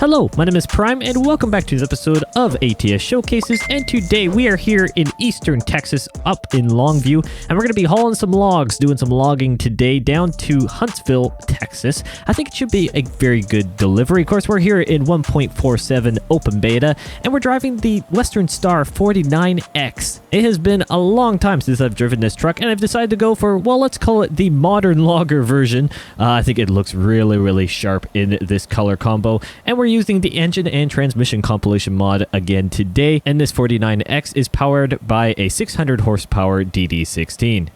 Hello, my name is Prime and welcome back to this episode of ATS Showcases, and today we are here in Eastern Texas up in Longview, and we're going to be hauling some logs, doing some logging today down to Huntsville, Texas. I think it should be a very good delivery. Of course, we're here in 1.47 open beta and we're driving the Western Star 49X. It has been a long time since I've driven this truck and I've decided to go for, well, let's call it the modern logger version. I think it looks really sharp in this color combo, and we're using the engine and transmission compilation mod again today, and this 49X is powered by a 600 horsepower DD16.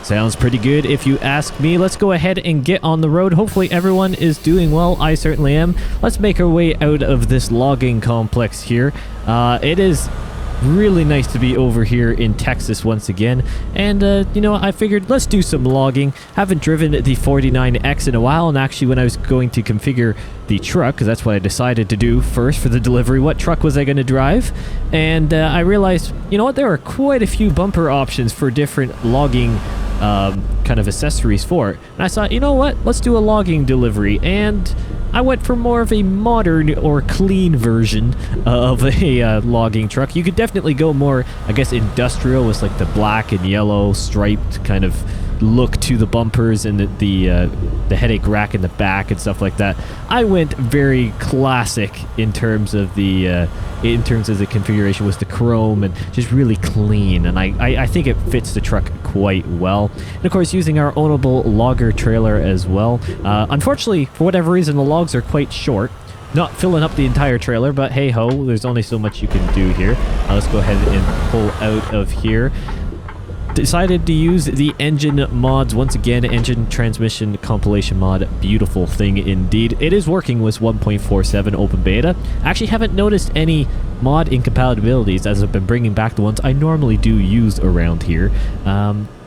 Sounds pretty good if you ask me. Let's go ahead and get on the road. Hopefully everyone is doing well. I certainly am. Let's make our way out of this logging complex here. It is really nice to be over here in Texas once again, and you know, I figured let's do some logging. Haven't driven the 49X in a while, and actually when I was going to configure the truck, because that's what I decided to do first for the delivery, what truck was I going to drive, and I realized, you know what, there are quite a few bumper options for different logging kind of accessories for it, and I thought, you know what, let's do a logging delivery, and I went for more of a modern or clean version of a logging truck. You could definitely go more, I guess, industrial with like the black and yellow striped kind of look to the bumpers and the headache rack in the back and stuff like that. I went very classic in terms of the configuration with the chrome and just really clean, and I think it fits the truck quite well. And of course, using our ownable logger trailer as well. Unfortunately, for whatever reason, the logs are quite short, not filling up the entire trailer, but hey ho, there's only so much you can do here. Let's go ahead and pull out of here. Decided to use the engine mods once again. Engine transmission compilation mod, beautiful thing indeed. It is working with 1.47 open beta. I actually haven't noticed any mod incompatibilities as I've been bringing back the ones I normally do use around here.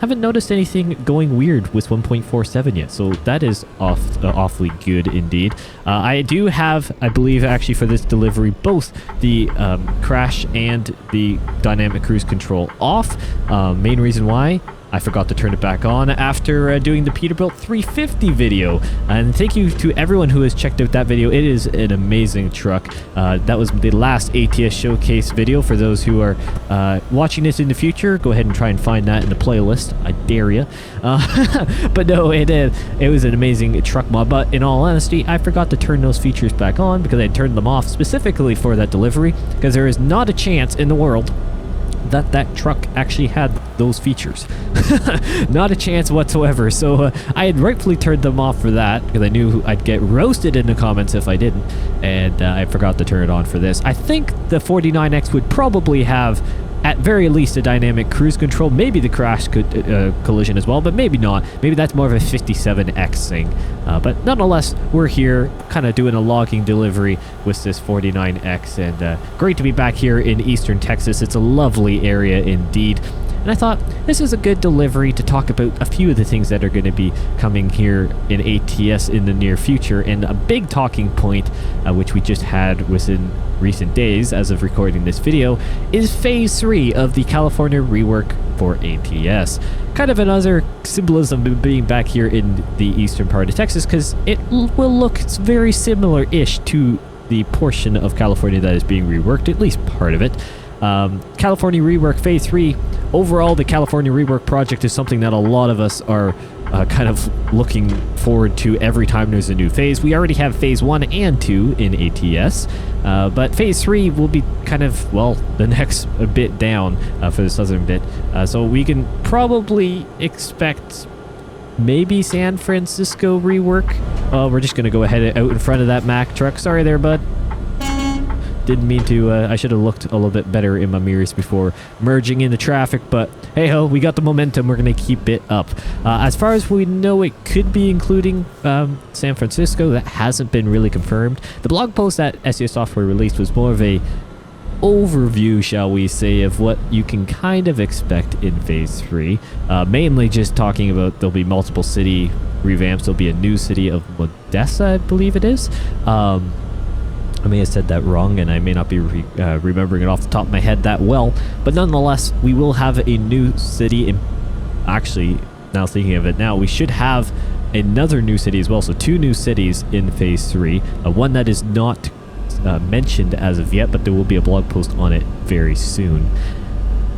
Haven't noticed anything going weird with 1.47 yet, so that is awfully good indeed. I do have, I believe actually for this delivery, both the crash and the dynamic cruise control off. Main reason why, I forgot to turn it back on after doing the Peterbilt 350 video. And thank you to everyone who has checked out that video. It is an amazing truck. That was the last ATS showcase video. For those who are watching this in the future, go ahead and try and find that in the playlist. I dare you. But no, it was an amazing truck mod. But in all honesty, I forgot to turn those features back on because I turned them off specifically for that delivery, because there is not a chance in the world that truck actually had those features. Not a chance whatsoever. So I had rightfully turned them off for that because I knew I'd get roasted in the comments if I didn't, and I forgot to turn it on for this. I think the 49X would probably have at very least a dynamic cruise control, maybe the crash collision as well, but maybe not. Maybe that's more of a 57X thing. But nonetheless, we're here kind of doing a logging delivery with this 49X, and great to be back here in Eastern Texas. It's a lovely area indeed. And I thought this is a good delivery to talk about a few of the things that are going to be coming here in ATS in the near future. And a big talking point, which we just had within recent days as of recording this video, is Phase 3 of the California rework for ATS. Kind of another symbolism of being back here in the eastern part of Texas, because it will look very similar-ish to the portion of California that is being reworked, at least part of it. California rework Phase 3. Overall, the California rework project is something that a lot of us are kind of looking forward to every time there's a new phase. We already have Phase 1 and 2 in ATS, but Phase 3 will be kind of, well, the next bit down for the southern bit. So we can probably expect maybe San Francisco rework. We're just going to go ahead out in front of that Mack truck. Sorry there, bud. Didn't mean to, I should have looked a little bit better in my mirrors before merging into traffic, but hey ho, we got the momentum, we're going to keep it up. As far as we know, it could be including San Francisco. That hasn't been really confirmed. The blog post that SES Software released was more of a overview, shall we say, of what you can kind of expect in Phase 3. Mainly just talking about there'll be multiple city revamps. There'll be a new city of Modessa, I believe it is. I may have said that wrong, and I may not be remembering it off the top of my head that well, but nonetheless, we will have a new city in... Actually, now thinking of it now, we should have another new city as well. So 2 new cities in phase 3. One that is not mentioned as of yet, but there will be a blog post on it very soon.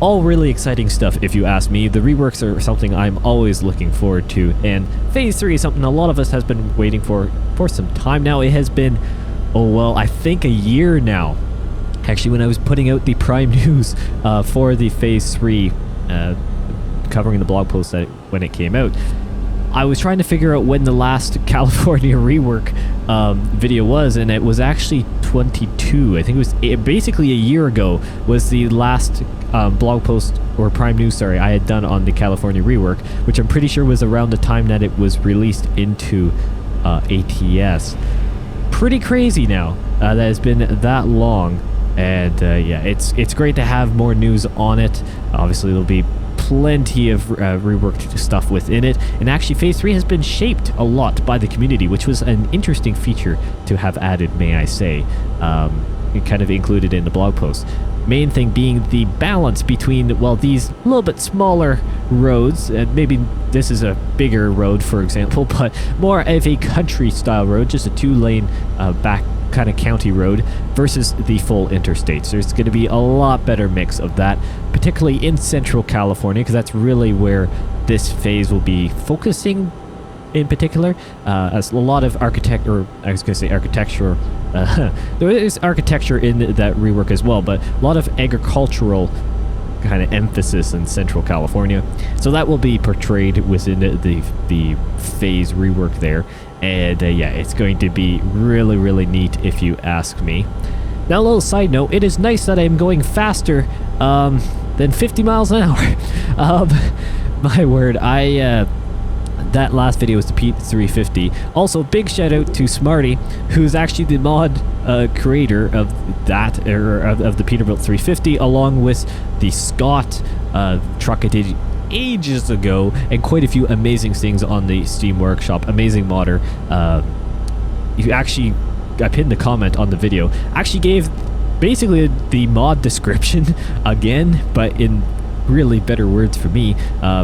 All really exciting stuff, if you ask me. The reworks are something I'm always looking forward to, and phase 3 is something a lot of us has been waiting for some time now. It has been, oh well, I think a year now. Actually, when I was putting out the prime news for the phase 3, covering the blog post that when it came out, I was trying to figure out when the last California rework video was, and it was actually 22. I think it was basically a year ago was the last blog post, or prime news, sorry, I had done on the California rework, which I'm pretty sure was around the time that it was released into ATS. Pretty crazy now that it's been that long, and yeah, it's great to have more news on it. Obviously, there'll be plenty of reworked stuff within it, and actually phase 3 has been shaped a lot by the community, which was an interesting feature to have added, may I say, kind of included in the blog post. Main thing being the balance between, well, these little bit smaller roads, and maybe this is a bigger road, for example, but more of a country style road, just a 2-lane back kind of county road, versus the full interstate. So there's going to be a lot better mix of that, particularly in Central California, because that's really where this phase will be focusing in particular, as a lot of architecture, there is architecture in that rework as well, but a lot of agricultural kind of emphasis in Central California. So that will be portrayed within the phase rework there. And yeah, it's going to be really, really neat if you ask me. Now, a little side note, it is nice that I'm going faster than 50 miles an hour. My word, that last video was the Pete 350. Also, big shout out to Smarty, who's actually the mod creator of that, or of the Peterbilt 350, along with the Scott truck I did ages ago, and quite a few amazing things on the Steam Workshop. Amazing modder. I pinned the comment on the video. Actually gave basically the mod description again, but in really better words for me,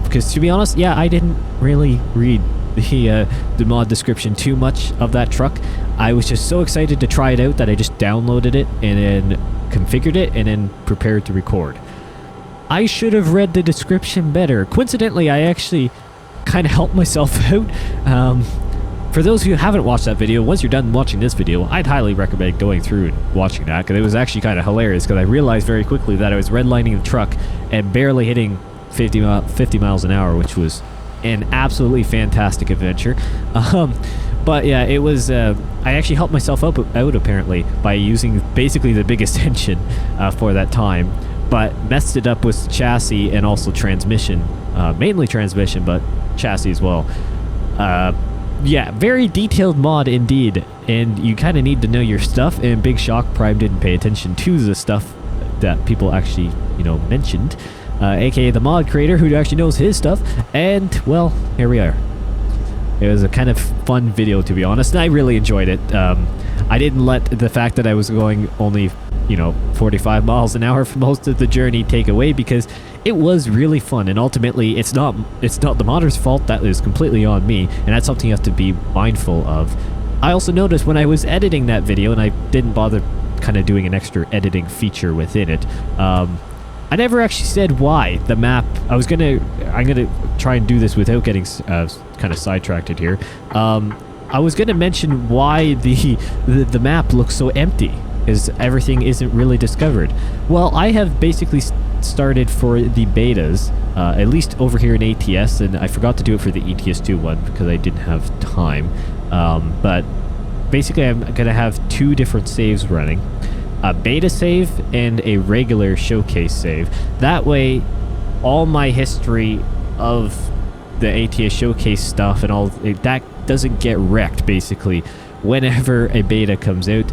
because to be honest, yeah, I didn't really read the mod description too much of that truck. I was just so excited to try it out that I just downloaded it and then configured it and then prepared to record. I should have read the description better. Coincidentally, I actually kind of helped myself out. For those who haven't watched that video, once you're done watching this video, I'd highly recommend going through and watching that, because it was actually kind of hilarious, because I realized very quickly that I was redlining the truck and barely hitting 50 miles an hour, which was an absolutely fantastic adventure. But yeah, it was, I actually helped myself out apparently by using basically the biggest engine for that time, but messed it up with chassis and also transmission, mainly transmission, but chassis as well. Yeah, very detailed mod indeed, and you kind of need to know your stuff, and Big Shock Prime didn't pay attention to the stuff that people actually, you know, mentioned, aka the mod creator who actually knows his stuff, and, well, here we are. It was a kind of fun video, to be honest, and I really enjoyed it. I didn't let the fact that I was going only, you know, 45 miles an hour for most of the journey take away, because it was really fun, and ultimately it's not the modder's fault. That is completely on me, and that's something you have to be mindful of. I also noticed when I was editing that video, and I didn't bother kind of doing an extra editing feature within it, I never actually said why the map. I'm gonna try and do this without getting kind of sidetracked here. I was gonna mention why the map looks so empty, is everything isn't really discovered. Well, I have basically started for the betas, at least over here in ATS, and I forgot to do it for the ETS2 one because I didn't have time. But basically I'm gonna have 2 different saves running, a beta save and a regular showcase save. That way all my history of the ATS showcase stuff and all that doesn't get wrecked basically whenever a beta comes out.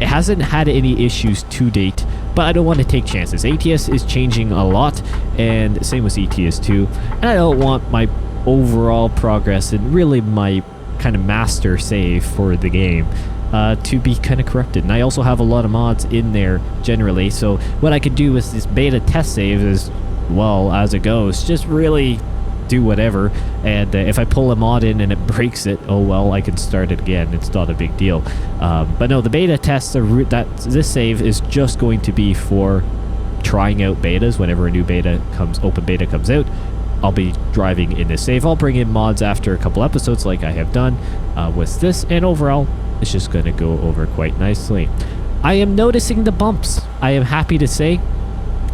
It hasn't had any issues to date, but I don't want to take chances. ATS is changing a lot, and same with ETS2, and I don't want my overall progress and really my kind of master save for the game to be kind of corrupted. And I also have a lot of mods in there generally, so what I could do with this beta test save is, well, as it goes, just really do whatever. And if I pull a mod in and it breaks it, oh well, I can start it again. It's not a big deal. But no, the beta tests are this save is just going to be for trying out betas. Whenever a new beta comes, open beta comes out, I'll be driving in this save. I'll bring in mods after a couple episodes like I have done with this, and overall it's just going to go over quite nicely. I am noticing the bumps, I am happy to say.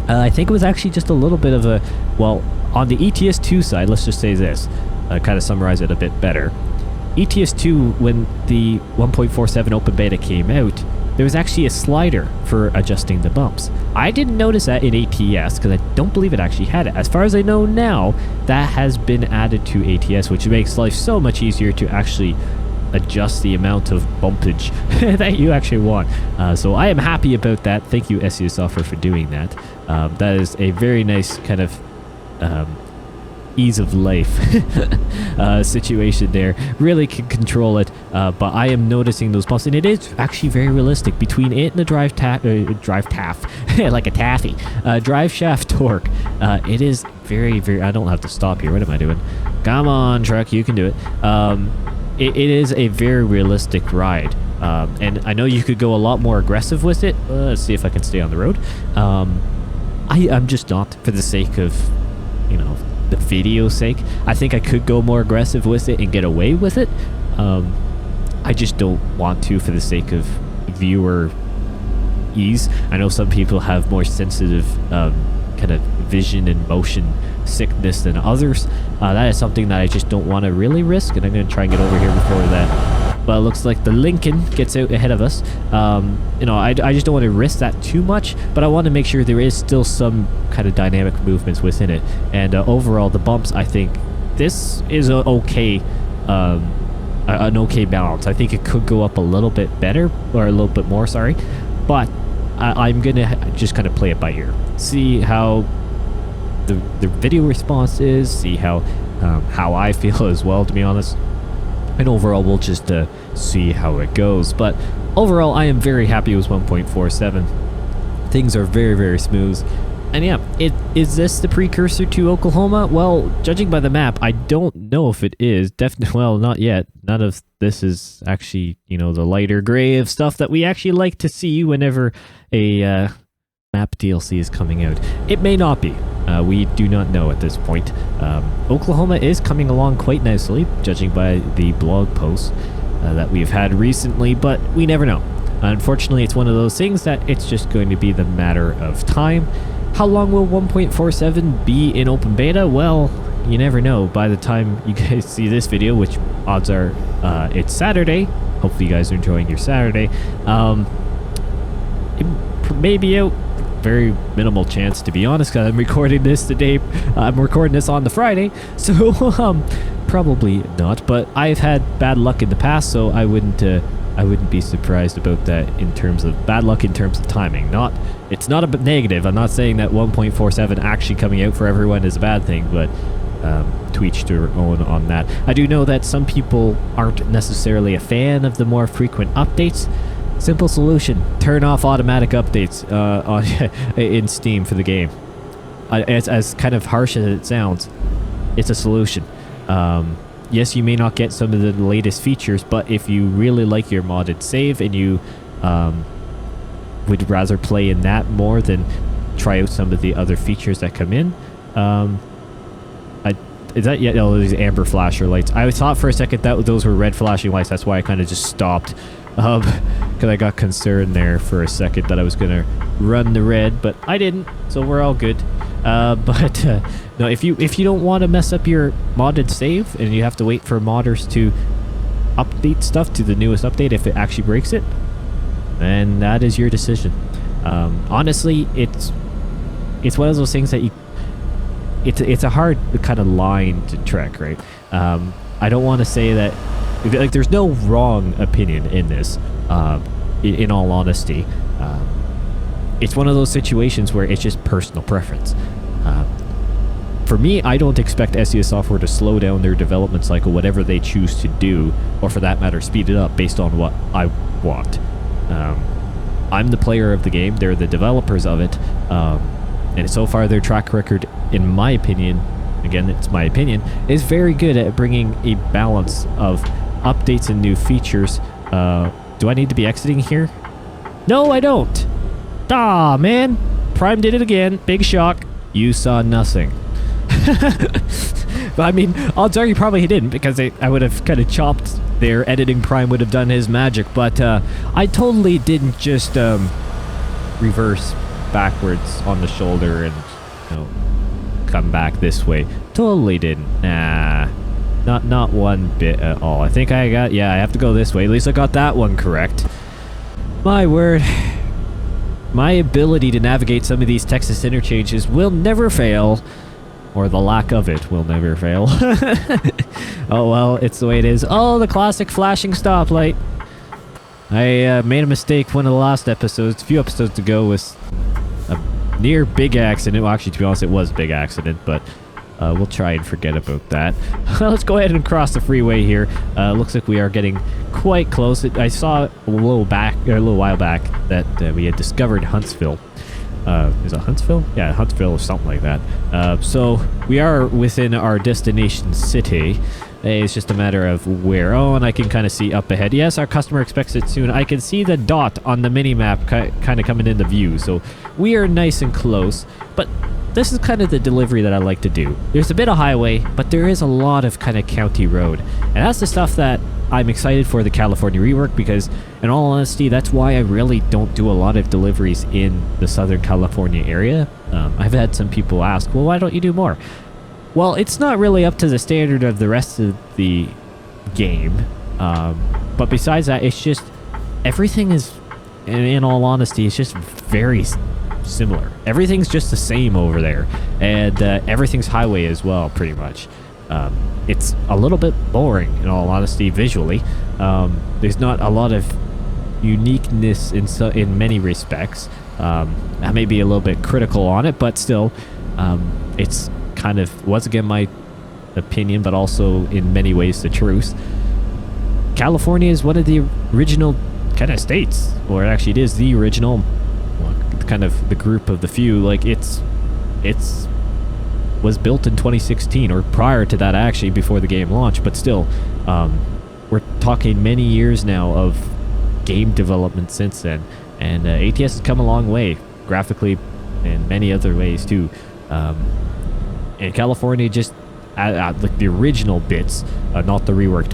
I think it was actually just a little bit of a, well, on the ETS2 side, let's just say this, kind of summarize it a bit better. ETS2, when the 1.47 open beta came out, there was actually a slider for adjusting the bumps. I didn't notice that in ATS because I don't believe it actually had it. As far as I know now, that has been added to ATS, which makes life so much easier to actually adjust the amount of bumpage that you actually want. So I am happy about that. Thank you, SES Software, for doing that. That is a very nice kind of ease of life situation there. Really can control it, but I am noticing those bumps, and it is actually very realistic between it and the drive taff like a taffy drive shaft torque. It is very, very, I don't have to stop here. What am I doing? Come on, truck, you can do it. It is a very realistic ride, and I know you could go a lot more aggressive with it. Let's see if I can stay on the road. I'm just not, for the sake of, you know, the video's sake. I think I could go more aggressive with it and get away with it. I just don't want to, for the sake of viewer ease. I know some people have more sensitive kind of vision and motion sickness than others. That is something that I just don't want to really risk, and I'm going to try and get over here before that. But it looks like the Lincoln gets out ahead of us. You know, I just don't want to risk that too much, but I want to make sure there is still some kind of dynamic movements within it. And overall, the bumps, I think this is an okay balance. I think it could go up a little bit better, or a little bit more, sorry. But I'm going to just kind of play it by ear. See how the video response is, see how I feel as well, to be honest. And overall, we'll just see how it goes. But overall, I am very happy with 1.47. Things are very, very smooth. And yeah, is this the precursor to Oklahoma? Well, judging by the map, I don't know if it is. Definitely, well, not yet. None of this is actually, you know, the lighter gray of stuff that we actually like to see whenever a map DLC is coming out. It may not be. We do not know at this point. Oklahoma is coming along quite nicely, judging by the blog posts that we've had recently, but we never know. Unfortunately, it's one of those things that it's just going to be the matter of time. How long will 1.47 be in open beta? Well, you never know. By the time you guys see this video, which odds are it's Saturday. Hopefully you guys are enjoying your Saturday. It may be out. Very minimal chance, to be honest, because I'm recording this today. I'm recording this on the Friday, so probably not. But I've had bad luck in the past, so I wouldn't be surprised about that in terms of bad luck in terms of timing. It's not a negative. I'm not saying that 1.47 actually coming out for everyone is a bad thing, but to each their own on that. I do know that some people aren't necessarily a fan of the more frequent updates. Simple solution: turn off automatic updates in Steam for the game. As kind of harsh as it sounds, it's a solution. Yes, you may not get some of the latest features, but if you really like your modded save and you would rather play in that more than try out some of the other features that come in, is that yet? Oh, these amber flasher lights. I thought for a second that those were red flashing lights. That's why I kind of just stopped. Because I got concerned there for a second that I was going to run the red, but I didn't, so we're all good. No, if you don't want to mess up your modded save and you have to wait for modders to update stuff to the newest update if it actually breaks it, then that is your decision. Honestly, it's one of those things that it's a hard kind of line to trek, right? I don't want to say that, like, there's no wrong opinion in this, in all honesty. It's one of those situations where it's just personal preference. For me, I don't expect SES Software to slow down their development cycle, whatever they choose to do, or for that matter, speed it up based on what I want. I'm the player of the game, they're the developers of it, and so far their track record, in my opinion, again, it's my opinion, is very good at bringing a balance of updates and new features. Do I need to be exiting here? No, I don't. Ah, man. Prime did it again. Big shock. You saw nothing. But I mean, odds are you probably didn't, because I would have kind of chopped there. Editing Prime would have done his magic, but I totally didn't just reverse backwards on the shoulder and, you know, come back this way. Totally didn't. Nah, not one bit at all. I think I have to go this way. At least I got that one correct. My word. My ability to navigate some of these Texas interchanges will never fail. Or the lack of it will never fail. Oh well, it's the way it is. Oh, the classic flashing stoplight. I made a mistake one of the last episodes, a few episodes ago, with a near big accident. Well, actually, to be honest, it was a big accident, but we'll try and forget about that. Let's go ahead and cross the freeway here. Looks like we are getting quite close. I saw a little while back that we had discovered Huntsville. Is it Huntsville? Yeah, Huntsville or something like that. So we are within our destination city. It's just a matter of where. Oh, and I can kind of see up ahead. Yes, our customer expects it soon. I can see the dot on the mini-map kind of coming into view. So we are nice and close. But this is kind of the delivery that I like to do. There's a bit of highway, but there is a lot of kind of county road. And that's the stuff that I'm excited for the California rework, because in all honesty, that's why I really don't do a lot of deliveries in the Southern California area. I've had some people ask, well, why don't you do more? Well, it's not really up to the standard of the rest of the game. But besides that, it's just, everything is, in all honesty, it's just very similar. Everything's just the same over there. And everything's highway as well, pretty much. It's a little bit boring, in all honesty, visually. There's not a lot of uniqueness in many respects. I may be a little bit critical on it, but still, it's kind of, once again, my opinion, but also in many ways the truth. California is one of the original kind of states, or actually it is the original, kind of the group of the few. Like, it's was built in 2016, or prior to that, actually, before the game launched, but still, we're talking many years now of game development since then, and ATS has come a long way, graphically, and many other ways too. And California just, like the original bits, not the reworked,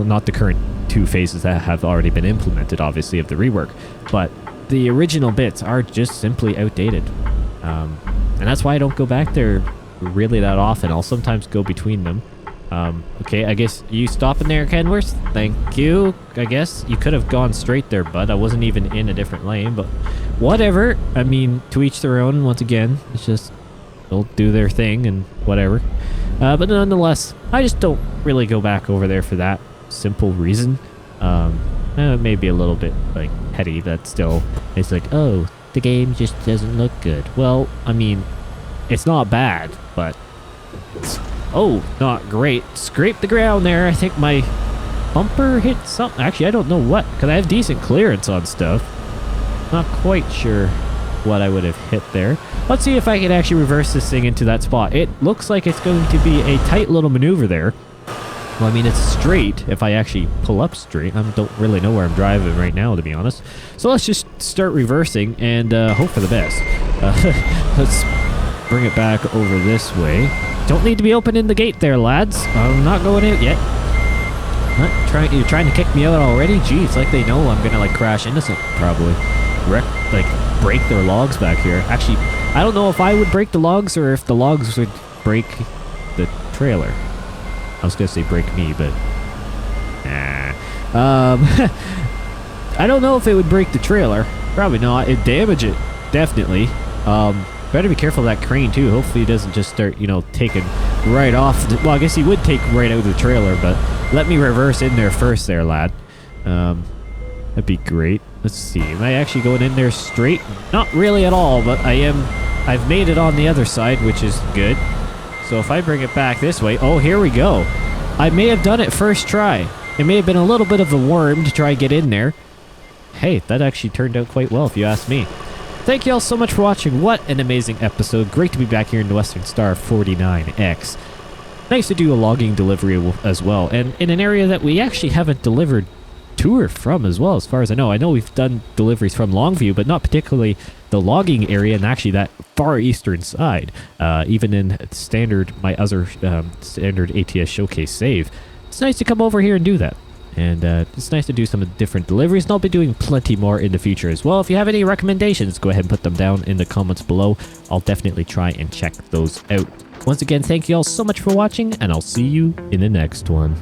not the current 2 phases that have already been implemented, obviously, of the rework, but the original bits are just simply outdated. And that's why I don't go back there really that often. I'll sometimes go between them. Okay, I guess you stopping there, Kenworth? Thank you. I guess you could have gone straight there, bud. I wasn't even in a different lane, but whatever. I mean, to each their own, once again. It's just, they'll do their thing and whatever. But nonetheless, I just don't really go back over there for that simple reason. It may be a little bit, like, petty, but still, it's like, oh, the game just doesn't look good. Well, I mean, it's not bad, but it's, oh, not great. Scraped the ground there. I think my bumper hit something. Actually, I don't know what, because I have decent clearance on stuff. Not quite sure what I would have hit there. Let's see if I can actually reverse this thing into that spot. It looks like it's going to be a tight little maneuver there. Well, I mean, it's straight if I actually pull up straight. I don't really know where I'm driving right now, to be honest. So let's just start reversing and hope for the best. Let's bring it back over this way. Don't need to be opening the gate there, lads. I'm not going out yet. You're trying to kick me out already? Gee, it's like they know I'm going to, like, crash into something, probably. Break their logs back here. Actually, I don't know if I would break the logs or if the logs would break the trailer. I was gonna say break me, but nah. I don't know if it would break the trailer. Probably not. It'd damage it, definitely. Better be careful of that crane too. Hopefully he doesn't just start, you know, taking right off. Well, I guess he would take right out of the trailer, but let me reverse in there first there, lad. That'd be great. Let's see. Am I actually going in there straight? Not really at all, but I am. I've made it on the other side, which is good. So if I bring it back this way, oh, here we go. I may have done it first try. It may have been a little bit of a worm to try and get in there. Hey, that actually turned out quite well if you ask me. Thank you all so much for watching. What an amazing episode. Great to be back here in the Western Star 49X. Nice to do a logging delivery as well, and in an area that we actually haven't delivered to or from as well, as far as I know. I know we've done deliveries from Longview, but not particularly the logging area and actually that far eastern side. Even in my other standard ATS showcase save. It's nice to come over here and do that. And it's nice to do some different deliveries, and I'll be doing plenty more in the future as well. If you have any recommendations, go ahead and put them down in the comments below. I'll definitely try and check those out. Once again, thank you all so much for watching, and I'll see you in the next one.